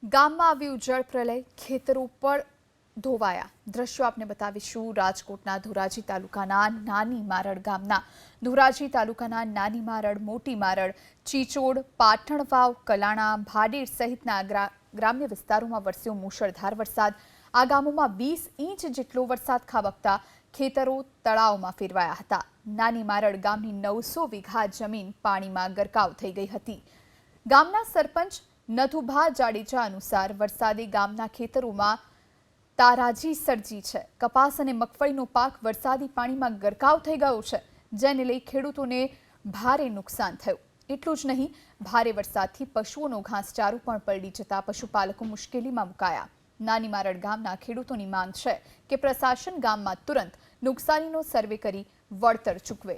ગામમાં આવ્યું જળ પ્રલય, ખેતરો પર ધોવાયા. દ્રશ્યો આપને બતાવીશું રાજકોટના ધોરાજી તાલુકાના નાની મારડ ગામના. ધોરાજી તાલુકાના નાની મારડ, મોટી મારડ, ચીચોડ, પાટણ વાવ, કલાણા, ભાડેર સહિતના ગ્રામ્ય વિસ્તારોમાં વરસ્યો મુશળધાર વરસાદ. આ ગામોમાં 20 ઇંચ જેટલો વરસાદ ખાબકતા ખેતરો તળાવમાં ફેરવાયા હતા. નાની મારડ ગામની 900 વીઘા જમીન પાણીમાં ગરકાવ થઈ ગઈ હતી. ગામના સરપંચ નથુભા જાડેજા અનુસાર વરસાદે ગામના ખેતરોમાં તારાજી સર્જી છે. કપાસ અને મગફળીનો પાક વરસાદી પાણીમાં ગરકાવ થઈ ગયો છે, જેને લઈ ખેડૂતોને ભારે નુકસાન થયું. એટલું જ નહીં, ભારે વરસાદથી પશુઓનો ઘાસચારો પણ પલળી જતા પશુપાલકો મુશ્કેલીમાં મુકાયા. નાની મારડ ગામના ખેડૂતોની માંગ છે કે પ્રશાસન ગામમાં તુરંત નુકસાનીનો સર્વે કરી વળતર ચૂકવે.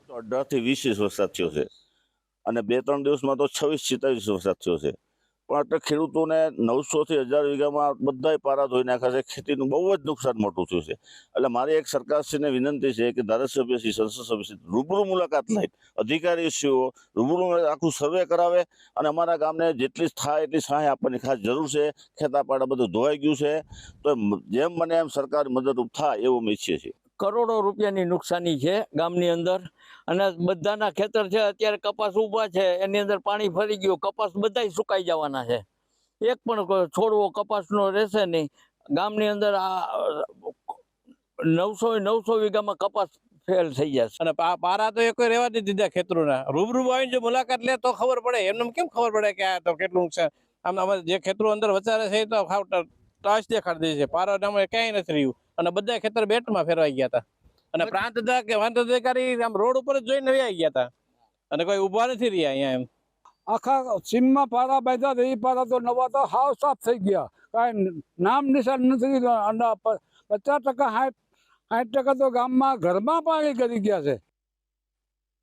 18 થી 20 ઇંચ વરસાદ થયો છે અને 2-3 દિવસમાં તો 26-27 વરસાદ થયો છે. પણ એટલે ખેડૂતોને 900 થી 1000 વીઘામાં બધાય પારા ધોઈ નાખ્યા છે. ખેતીનું બહુ જ નુકસાન મોટું થયું છે. એટલે મારી એક સરકારશ્રીને વિનંતી છે કે ધારાસભ્યશ્રી, સંસદ સભ્યશ્રી રૂબરૂ મુલાકાત લઈ અધિકારીશ્રીઓ રૂબરૂ આખું સર્વે કરાવે અને અમારા ગામને જેટલી થાય એટલી સહાય આપવાની ખાસ જરૂર છે. ખેતાપાડા બધું ધોવાઈ ગયું છે, તો જેમ બને એમ સરકાર મદદરૂપ થાય એવું અમે ઈચ્છીએ છીએ. કરોડો રૂપિયાની નુકસાની છે ગામની અંદર, અને બધાના ખેતર છે. અત્યારે કપાસ ઊભા છે, એની અંદર પાણી ફરી ગયું, કપાસ બધાય સુકાઈ જવાના છે. એક પણ છોડવો કપાસનો રહેશે નહીં. ગામની અંદર આ 900 વીઘામાં કપાસ ફેલ થઈ જશે. અને પારા તો એક રહેવા નથી દીધા ખેતરોના. રૂબરૂ આવીને જો મુલાકાત લે તો ખબર પડે. એમને કેમ ખબર પડે કે આ તો કેટલું નુકસાન. આમ અમારે જે ખેતરો અંદર વચારે છે એ તો ટાશ દેખાડી દે છે. પારા નામે ક્યાંય નથી રહ્યું અને બધા ખેતર બેટમાં ફેરવાઈ ગયા હતા. અને પ્રાંત અધિકારી આમ રોડ ઉપર જ જોઈને આવી ગયા હતા અને કોઈ ઉભા નથી રહ્યા અહીંયા. એમ આખા સીમમાં પારા બાંધ્યા હતા, એ પારા તો નવા તો હાવ સાફ થઈ ગયા, કાંઈ નામ નિશાન નથી. અને 50% 60% તો ગામમાં ઘરમાં પાણી કરી ગયા છે.